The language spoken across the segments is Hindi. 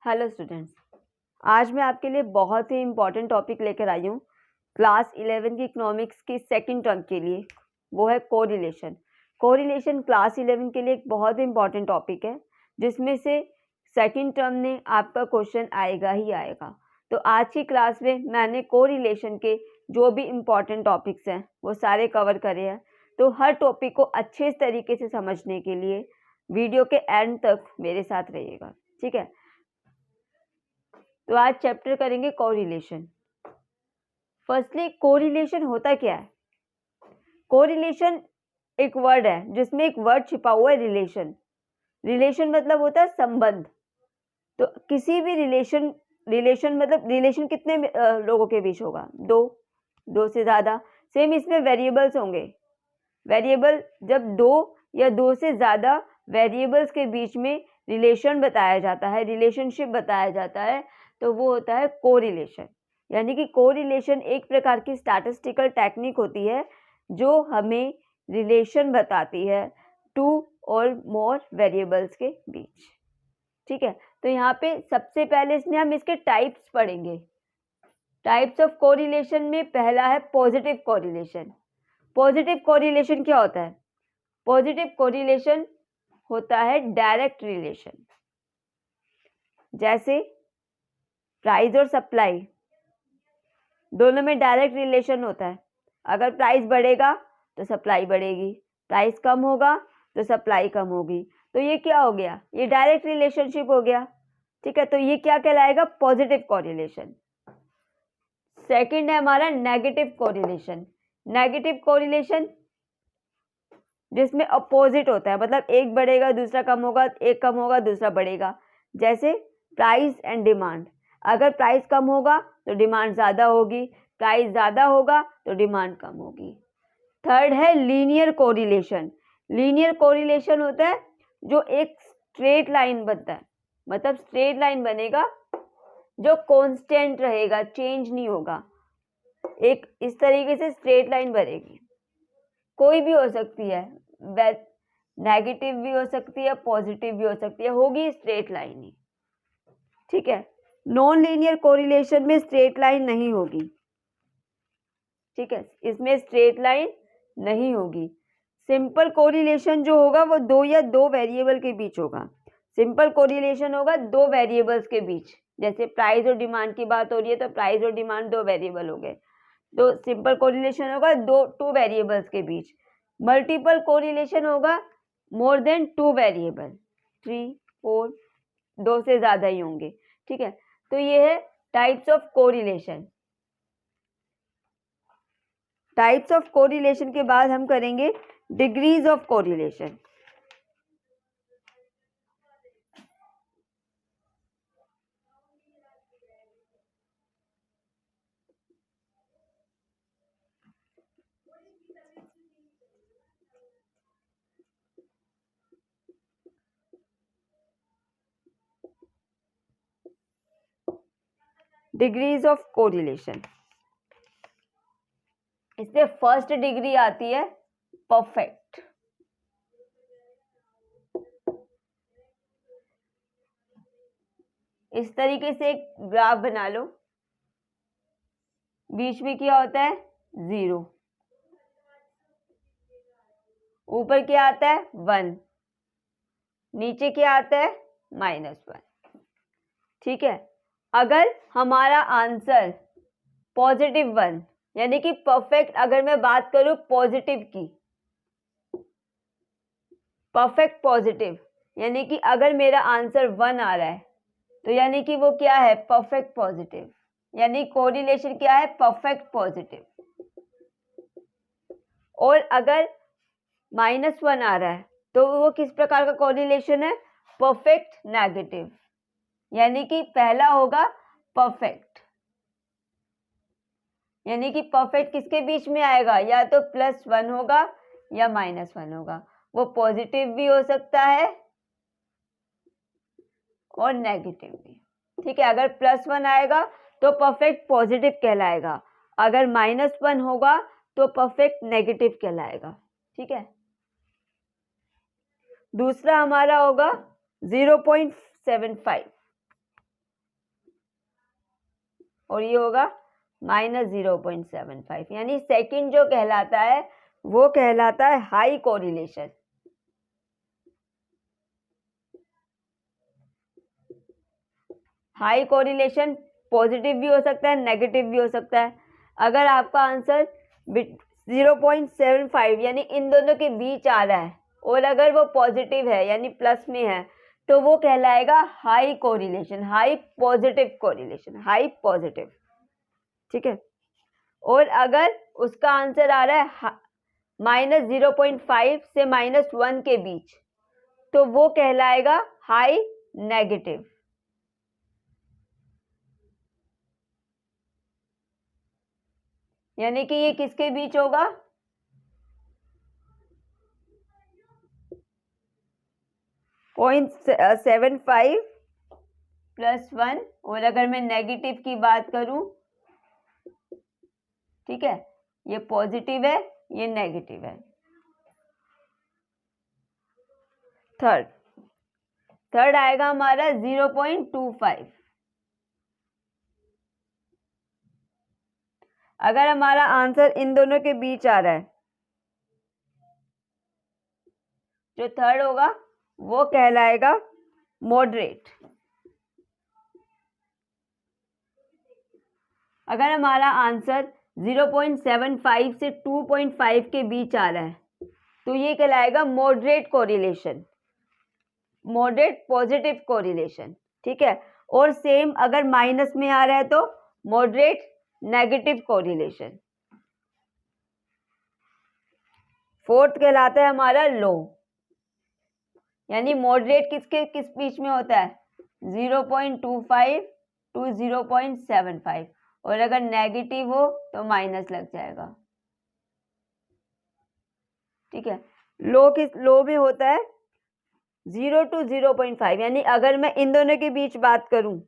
हेलो स्टूडेंट्स, आज मैं आपके लिए बहुत ही इम्पॉर्टेंट टॉपिक लेकर आई हूँ क्लास 11 की इकोनॉमिक्स की सेकंड टर्म के लिए। वो है कोरिलेशन। कोरिलेशन क्लास 11 के लिए एक बहुत ही इम्पॉर्टेंट टॉपिक है, जिसमें से सेकंड टर्म में आपका क्वेश्चन आएगा ही आएगा। तो आज की क्लास में मैंने कोरिलेशन के जो भी इम्पॉर्टेंट टॉपिक्स हैं वो सारे कवर करे हैं। तो हर टॉपिक को अच्छे तरीके से समझने के लिए वीडियो के एंड तक मेरे साथ रहिएगा, ठीक है। तो आज चैप्टर करेंगे कोरिलेशन। फर्स्टली कोरिलेशन होता क्या है? कोरिलेशन एक वर्ड है जिसमें एक वर्ड छिपा हुआ है, रिलेशन। रिलेशन मतलब होता है संबंध। तो किसी भी रिलेशन मतलब रिलेशन कितने लोगों के बीच होगा? दो से ज़्यादा। सेम इसमें वेरिएबल्स होंगे। वेरिएबल जब दो या दो से ज़्यादा वेरिएबल्स के बीच में रिलेशन बताया जाता है, रिलेशनशिप बताया जाता है, तो वो होता है कोरिलेशन। यानी कि कोरिलेशन एक प्रकार की स्टैटिस्टिकल टेक्निक होती है जो हमें रिलेशन बताती है टू और मोर वेरिएबल्स के बीच, ठीक है। तो यहाँ पे सबसे पहले इसमें हम इसके टाइप्स पढ़ेंगे। टाइप्स ऑफ कोरिलेशन में पहला है पॉजिटिव कोरिलेशन। पॉजिटिव कोरिलेशन क्या होता है? पॉजिटिव कोरिलेशन होता है डायरेक्ट रिलेशन। जैसे प्राइस और सप्लाई दोनों में डायरेक्ट रिलेशन होता है। अगर प्राइस बढ़ेगा तो सप्लाई बढ़ेगी, प्राइस कम होगा तो सप्लाई कम होगी। तो ये क्या हो गया? ये डायरेक्ट रिलेशनशिप हो गया, ठीक है। तो ये क्या कहलाएगा? Positive correlation. सेकंड है हमारा नेगेटिव कोरिलेशन। नेगेटिव कोरिलेशन जिसमें अपोजिट होता है, मतलब एक बढ़ेगा दूसरा कम होगा, एक कम होगा दूसरा बढ़ेगा। जैसे प्राइस एंड डिमांड। अगर प्राइस कम होगा तो डिमांड ज़्यादा होगी, प्राइस ज़्यादा होगा तो डिमांड कम होगी। थर्ड है लीनियर कोरिलेशन। लीनियर कोरिलेशन होता है जो एक स्ट्रेट लाइन बनता है, मतलब स्ट्रेट लाइन बनेगा जो कांस्टेंट रहेगा, चेंज नहीं होगा। एक इस तरीके से स्ट्रेट लाइन बनेगी, कोई भी हो सकती है, नेगेटिव भी हो सकती है, पॉजिटिव भी हो सकती है, होगी स्ट्रेट लाइन ही, ठीक है। नॉन लीनियर कोरिलेशन में स्ट्रेट लाइन नहीं होगी, ठीक है, इसमें स्ट्रेट लाइन नहीं होगी। सिंपल कोरिलेशन जो होगा वो दो या दो वेरिएबल के बीच होगा। सिंपल कोरिलेशन होगा दो वेरिएबल्स के बीच। जैसे प्राइस और डिमांड की बात हो रही है तो प्राइस और डिमांड दो वेरिएबल हो गए, तो सिंपल कोरिलेशन होगा टू वेरिएबल्स के बीच। मल्टीपल कोरिलेशन होगा मोर देन टू वेरिएबल, 3, 4, दो से ज़्यादा ही होंगे, ठीक है। तो ये है types of correlation. Types of correlation के बाद हम करेंगे degrees of correlation. Degrees of correlation, इसमें फर्स्ट डिग्री आती है परफेक्ट। इस तरीके से एक ग्राफ बना लो, बीच में क्या होता है? 0, ऊपर क्या आता है? 1, नीचे क्या आता है? -1, ठीक है। अगर हमारा आंसर +1 यानी कि परफेक्ट, अगर मैं बात करूं पॉजिटिव की, परफेक्ट पॉजिटिव, यानी कि अगर मेरा आंसर 1 आ रहा है तो यानी कि वो क्या है? Perfect positive. यानी कोरिलेशन क्या है? Perfect positive. और अगर -1 आ रहा है तो वो किस प्रकार का कोरिलेशन है? Perfect negative. यानी कि पहला होगा परफेक्ट, यानी कि परफेक्ट किसके बीच में आएगा? या तो +1 होगा या -1 होगा। वो पॉजिटिव भी हो सकता है और नेगेटिव भी, ठीक है। अगर +1 आएगा तो परफेक्ट पॉजिटिव कहलाएगा, अगर -1 होगा तो परफेक्ट नेगेटिव कहलाएगा, ठीक है। दूसरा हमारा होगा 0.75। और ये होगा -0.75, यानी सेकंड जो कहलाता है वो कहलाता है high correlation. High correlation positive भी हो सकता है, नेगेटिव भी हो सकता है। अगर आपका आंसर 0.75 यानी इन दोनों के बीच आ रहा है और अगर वो पॉजिटिव है यानी प्लस में है तो वो कहलाएगा high correlation, high positive correlation, high positive. ठीक है। और अगर उसका आंसर आ रहा है -0.5 से -1 के बीच तो वो कहलाएगा हाई नेगेटिव। यानी कि ये किसके बीच होगा? .75 +1, और अगर मैं नेगेटिव की बात करूं, ठीक है, ये पॉजिटिव है, ये नेगेटिव है। थर्ड आएगा हमारा 0.25। अगर हमारा आंसर इन दोनों के बीच आ रहा है, जो थर्ड होगा वो कहलाएगा मॉडरेट। अगर हमारा आंसर 0.75 से 2.5 के बीच आ रहा है तो ये कहलाएगा moderate correlation, moderate positive correlation. ठीक है। और सेम अगर माइनस में आ रहा है तो मॉडरेट नेगेटिव कोरिलेशन। फोर्थ कहलाता है हमारा लो, यानी मॉडरेट किस बीच में होता है? 0.25 टू 0.75, और अगर नेगेटिव हो तो माइनस लग जाएगा। ठीक है। लो में होता है 0 टू 0.5, यानी अगर मैं इन दोनों के बीच बात करूं,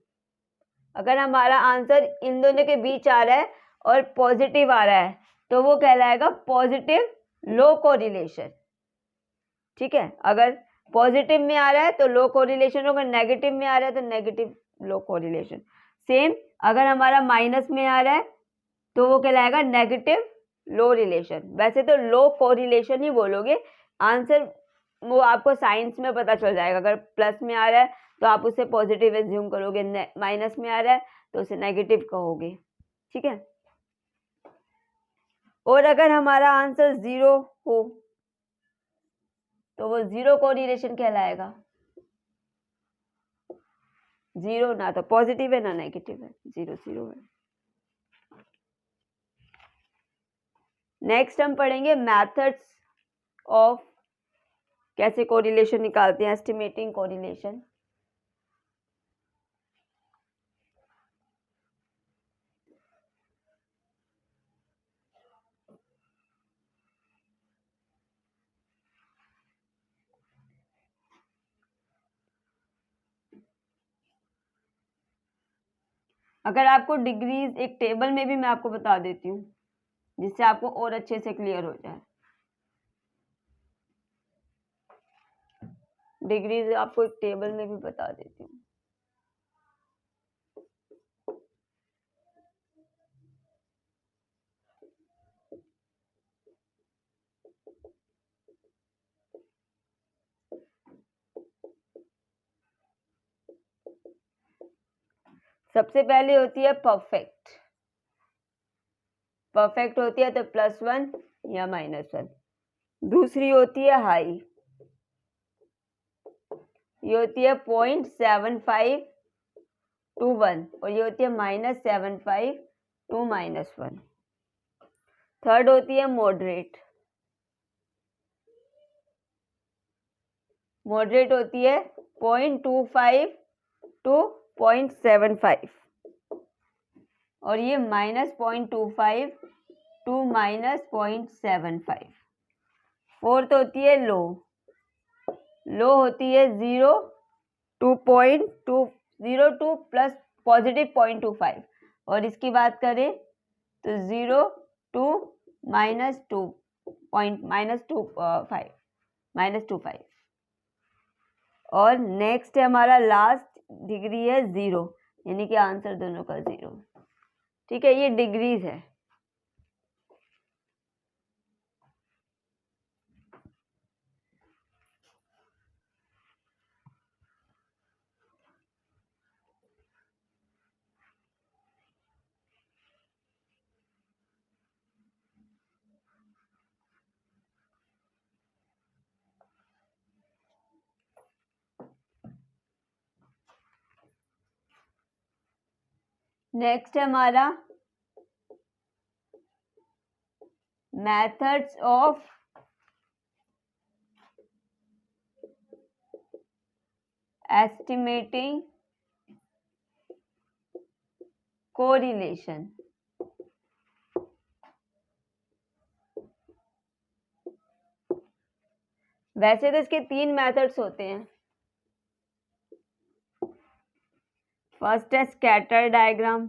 अगर हमारा आंसर इन दोनों के बीच आ रहा है और पॉजिटिव आ रहा है तो वो कहलाएगा पॉजिटिव लो कोरिलेशन। ठीक है। अगर पॉजिटिव में आ रहा है तो लो कोरिलेशन होगा, नेगेटिव में आ रहा है तो नेगेटिव लो कोरिलेशन। सेम अगर हमारा माइनस में आ रहा है तो वो कहलाएगा नेगेटिव लो रिलेशन। वैसे तो लो कोरिलेशन ही बोलोगे, आंसर वो आपको साइंस में पता चल जाएगा। अगर प्लस में आ रहा है तो आप उसे पॉजिटिव एज्यूम करोगे, माइनस में आ रहा है तो उसे नेगेटिव कहोगे। ठीक है। और अगर हमारा आंसर 0 हो तो वो जीरो कोरिलेशन कहलाएगा। 0 ना तो पॉजिटिव है ना नेगेटिव है, 0 है। नेक्स्ट हम पढ़ेंगे मेथड्स ऑफ कैसे कोरिलेशन निकालते हैं, एस्टिमेटिंग कोरिलेशन। अगर आपको डिग्रीज एक टेबल में भी मैं आपको बता देती हूँ जिससे आपको और अच्छे से क्लियर हो जाए। डिग्रीज आपको एक टेबल में भी बता देती हूँ। सबसे पहले होती है परफेक्ट। परफेक्ट होती है तो +1 या -1। दूसरी होती है हाई, ये होती है 0.75 टू 1, और ये होती है -75 टू -1। थर्ड होती है मॉडरेट। मॉडरेट होती है 0.25 टू 0.75, और ये -0.25 टू -0.75। फोर्थ होती है लो। लो होती है 0 टू प्लस पॉजिटिव 0.25, और इसकी बात करें तो 0 टू -25। और नेक्स्ट है हमारा लास्ट डिग्री है 0, यानी कि आंसर दोनों का 0। ठीक है, ये डिग्रीज है। नेक्स्ट है हमारा मेथड्स ऑफ एस्टिमेटिंग कोरिलेशन। वैसे तो इसके 3 मेथड्स होते हैं। फर्स्ट है स्कैटर डायग्राम,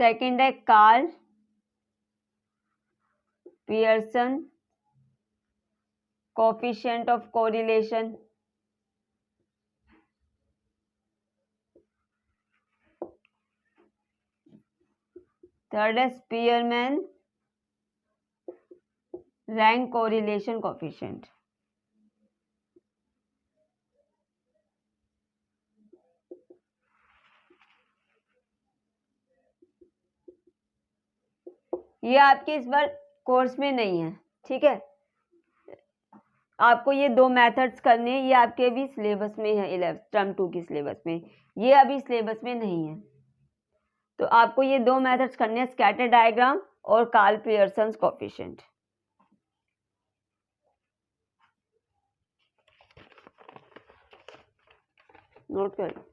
सेकंड है Karl Pearson coefficient of correlation, third है स्पीयरमैन रैंक कोरिलेशन कोफिशिएंट। ये आपके इस बार कोर्स में नहीं है, ठीक है। आपको ये 2 मेथड्स करने हैं, ये आपके अभी सिलेबस में है, 11 टर्म 2 की सिलेबस में, ये अभी सिलेबस में नहीं है। तो आपको ये 2 मेथड्स करने हैं, स्कैटर डायग्राम और कार्ल पियर्सन कोफिशिएंट। नोट कर लीजिए।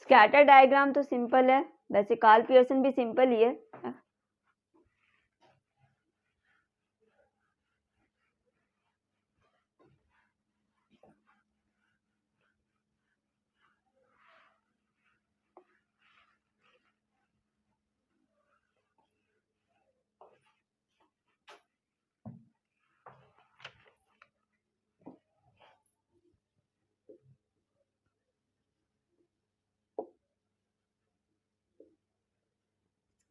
स्कैटर डायग्राम तो सिंपल है, वैसे कार्ल पियर्सन भी सिंपल ही है।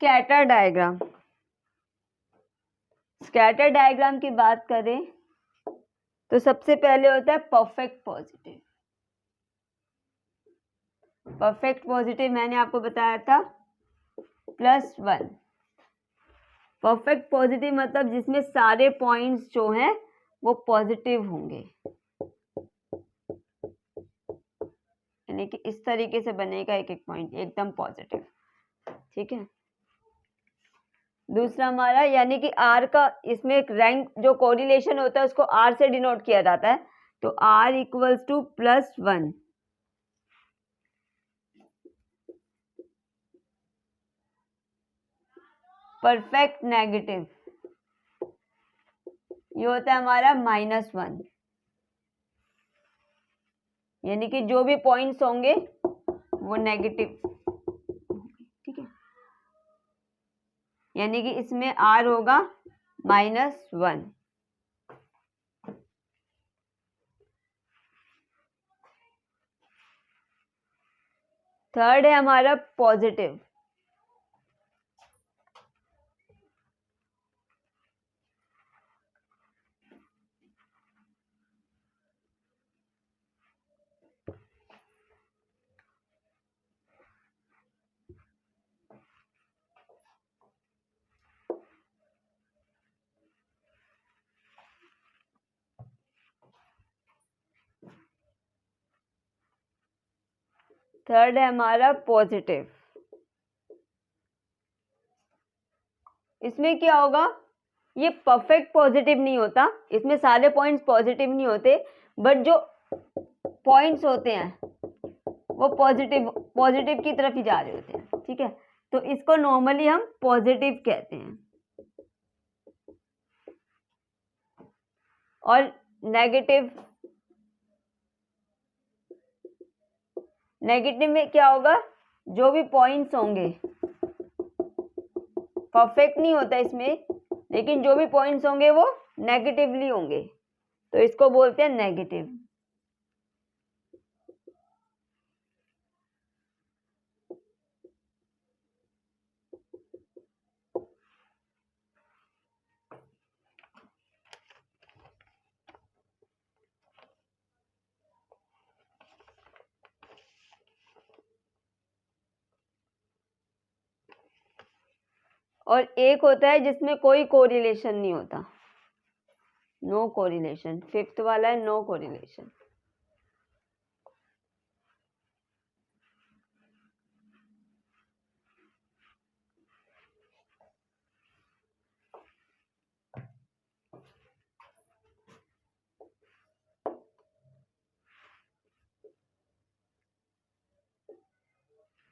स्कैटर डायग्राम, स्कैटर डायग्राम की बात करें तो सबसे पहले होता है परफेक्ट पॉजिटिव। परफेक्ट पॉजिटिव मैंने आपको बताया था +1। परफेक्ट पॉजिटिव मतलब जिसमें सारे पॉइंट्स जो हैं वो पॉजिटिव होंगे, यानी कि इस तरीके से बनेगा एक एक पॉइंट एकदम पॉजिटिव, ठीक है। दूसरा हमारा यानी कि आर का, इसमें एक रैंक जो कोरिलेशन होता है उसको आर से डिनोट किया जाता है, तो r equals to +1। Perfect negative ये होता है हमारा -1, यानी कि जो भी पॉइंट्स होंगे वो नेगेटिव, ठीक है, यानी कि इसमें आर होगा -1। थर्ड है हमारा पॉजिटिव, थर्ड है हमारा पॉजिटिव। इसमें क्या होगा, ये परफेक्ट पॉजिटिव नहीं होता, इसमें सारे पॉइंट्स पॉजिटिव नहीं होते, बट जो पॉइंट्स होते हैं वो पॉजिटिव की तरफ ही जा रहे होते हैं, ठीक है। तो इसको नॉर्मली हम पॉजिटिव कहते हैं। और नेगेटिव में क्या होगा, जो भी पॉइंट्स होंगे परफेक्ट नहीं होता इसमें, लेकिन जो भी पॉइंट्स होंगे वो नेगेटिवली होंगे, तो इसको बोलते हैं नेगेटिव। और एक होता है जिसमें कोई कोरिलेशन नहीं होता, नो कोरिलेशन, फिफ्थ वाला है नो कोरिलेशन।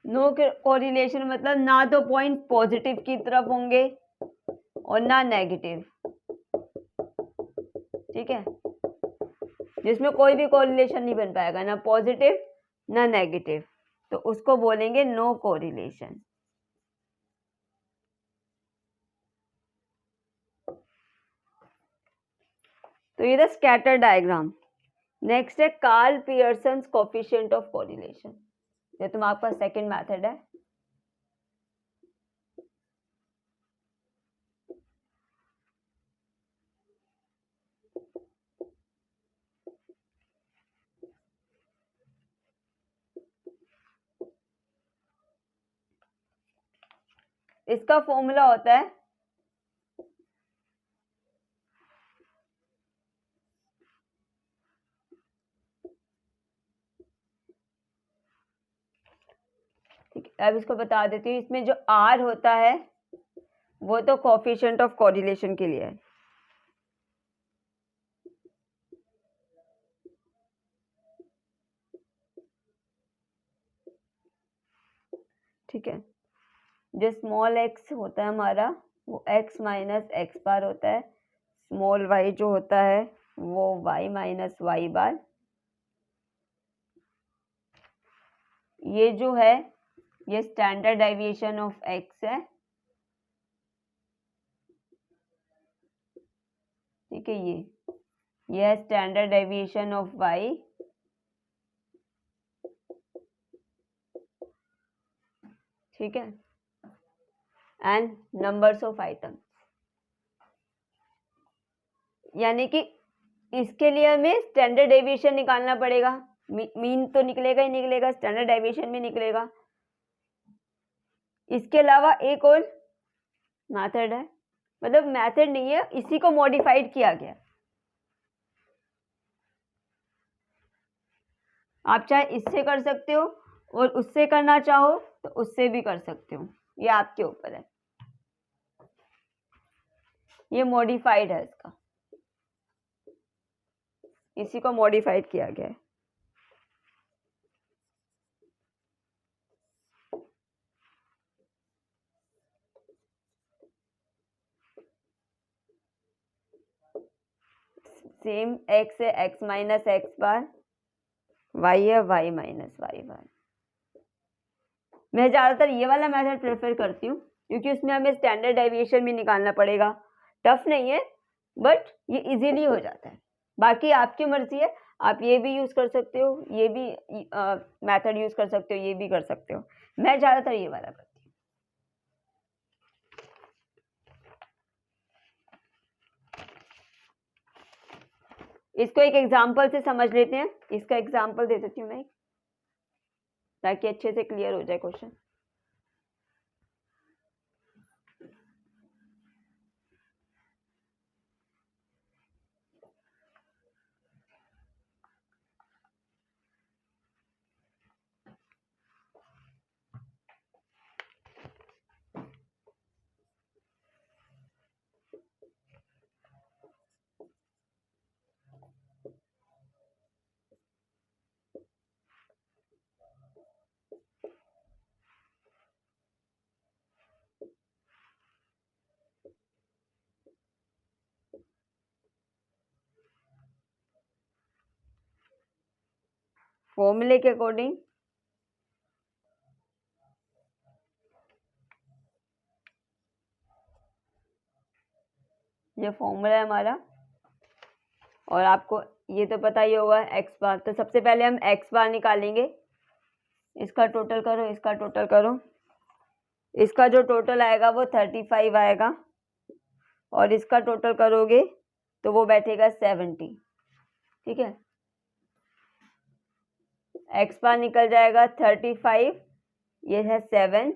नो कोरिलेशन मतलब ना तो पॉइंट पॉजिटिव की तरफ होंगे और ना नेगेटिव, ठीक है, जिसमें कोई भी कोरिलेशन नहीं बन पाएगा, ना पॉजिटिव ना नेगेटिव, तो उसको बोलेंगे नो कोरिलेशन। तो ये था स्कैटर डायग्राम। नेक्स्ट है Karl Pearson coefficient of correlation, ये तुम आपका सेकंड मेथड है। इसका फॉर्मूला होता है ठीक है, अब इसको बता देती हूँ। इसमें जो R होता है वो तो कोफिशिएंट ऑफ कोरिलेशन के लिए है, ठीक है। जो स्मॉल x होता है हमारा वो x माइनस एक्स बार होता है, स्मॉल y जो होता है वो y माइनस वाई बार। ये जो है ये स्टैंडर्ड डेविएशन ऑफ x है, ठीक है। ये है स्टैंडर्ड डेविएशन ऑफ y, ठीक है, एंड नंबर्स ऑफ आइटम्स। यानी कि इसके लिए हमें स्टैंडर्ड डेविएशन निकालना पड़ेगा, मीन तो निकलेगा ही निकलेगा, स्टैंडर्ड डेविएशन भी निकलेगा। इसके अलावा एक और मेथड है, मतलब मेथड नहीं है, इसी को मॉडिफाइड किया गया। आप चाहे इससे कर सकते हो और उससे करना चाहो तो उससे भी कर सकते हो, ये आपके ऊपर है। ये मॉडिफाइड है, इसका इसी को मॉडिफाइड किया गया है। सेम x है x माइनस एक्स बार, y है y माइनस वाई बार। मैं ज़्यादातर ये वाला मेथड प्रेफर करती हूँ क्योंकि उसमें हमें स्टैंडर्ड डेविएशन भी निकालना पड़ेगा। टफ नहीं है बट ये इजीली हो जाता है। बाकी आपकी मर्जी है, आप ये भी यूज़ कर सकते हो, ये भी मेथड यूज़ कर सकते हो, ये भी कर सकते हो। मैं ज़्यादातर ये वाला करती हूँ। इसको एक एग्जाम्पल से समझ लेते हैं। इसका एग्जाम्पल दे देती हूँ मैं ताकि अच्छे से क्लियर हो जाए क्वेश्चन। फॉर्मूले के अकॉर्डिंग ये फॉर्मूला है हमारा। और आपको ये तो पता ही होगा एक्स बार। तो सबसे पहले हम एक्स बार निकालेंगे। इसका टोटल करो, इसका टोटल करो। इसका जो टोटल आएगा वो 35 आएगा, और इसका टोटल करोगे तो वो बैठेगा 70। ठीक है, एक्स बार निकल जाएगा 35, ये है 7,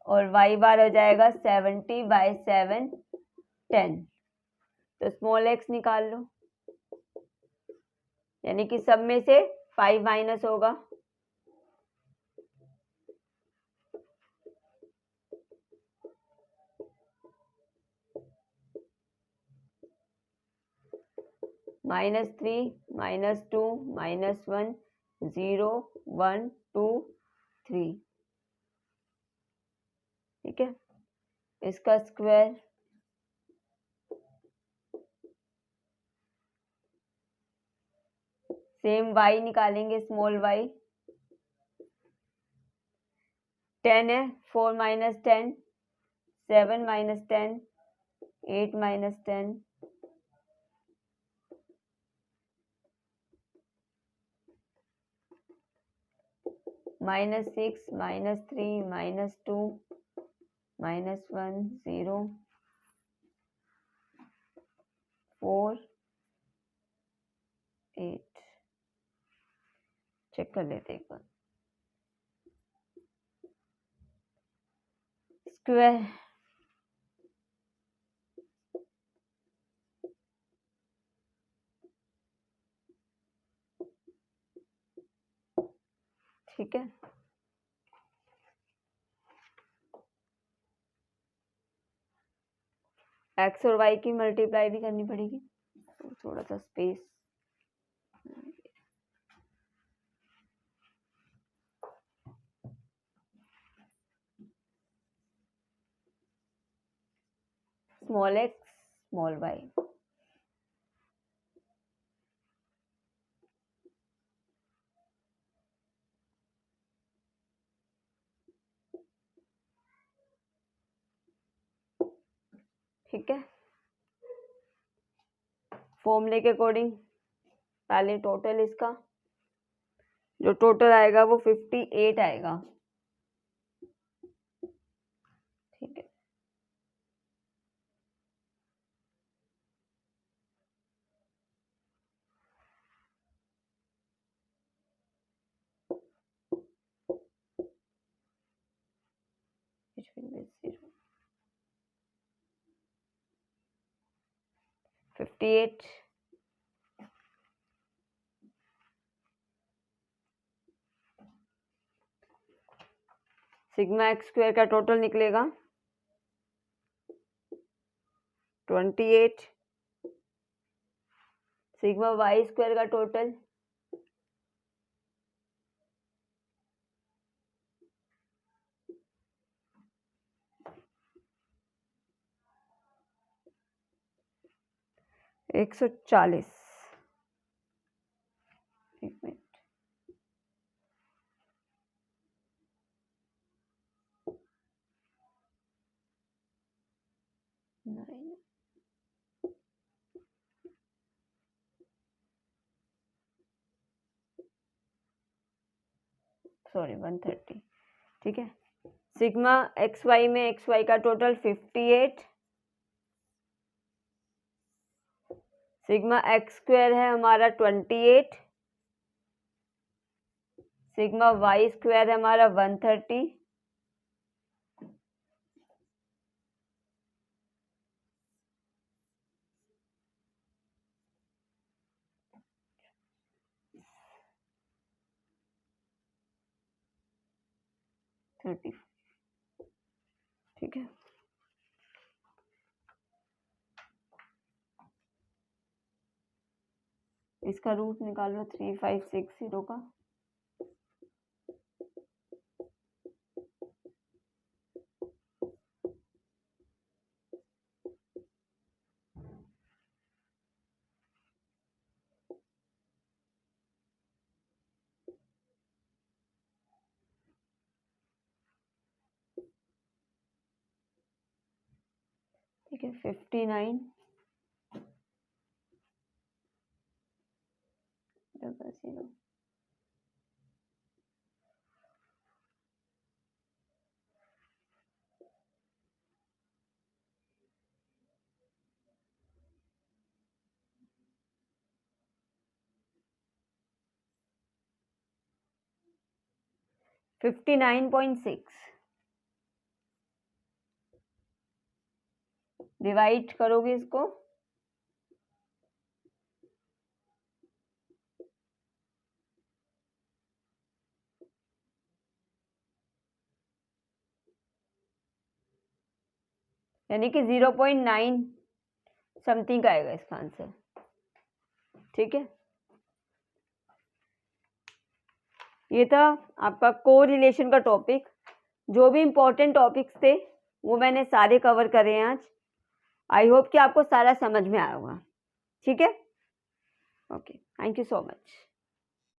और वाई बार हो जाएगा 70/7 10। तो स्मॉल एक्स निकाल लो, यानी कि सब में से 5 माइनस होगा। -3, -2, -1, 0, 1, 2, 3। ठीक है, इसका स्क्वायर सेम y निकालेंगे, स्मॉल y। 10 है, 4 - 10, 7 - 10, 8 - 10, -6, -3, -2, -1, 0, 4, 8। चेक कर लेते एक बार। स्क्वायर ठीक है, एक्स और वाई की मल्टीप्लाई भी करनी पड़ेगी, तो थोड़ा सा space. Small x, small y. ठीक है, फॉर्मूले के अकॉर्डिंग पहले टोटल इसका जो टोटल आएगा वो 58 आएगा। ठीक है, between this 0, 58 sigma x square का टोटल निकलेगा 28, सिग्मा वाई स्क्वायर का टोटल 140। एक मिनट, सॉरी 130। ठीक है, सिग्मा एक्स वाई में एक्स वाई का टोटल 58, सिग्मा एक्स स्क्वायर है हमारा 28, सिग्मा वाई स्क्वायर है हमारा 130, ठीक है, इसका रूट निकालो 3560 का। ठीक है, 59 00 59.6 डिवाइड करोगे इसको, यानी कि 0.9 समथिंग आएगा इसका आंसर। ठीक है, ये था आपका कोरिलेशन का टॉपिक। जो भी इम्पोर्टेंट टॉपिक्स थे वो मैंने सारे कवर करे हैं आज। आई होप कि आपको सारा समझ में आया होगा। ठीक है, okay, thank you so much.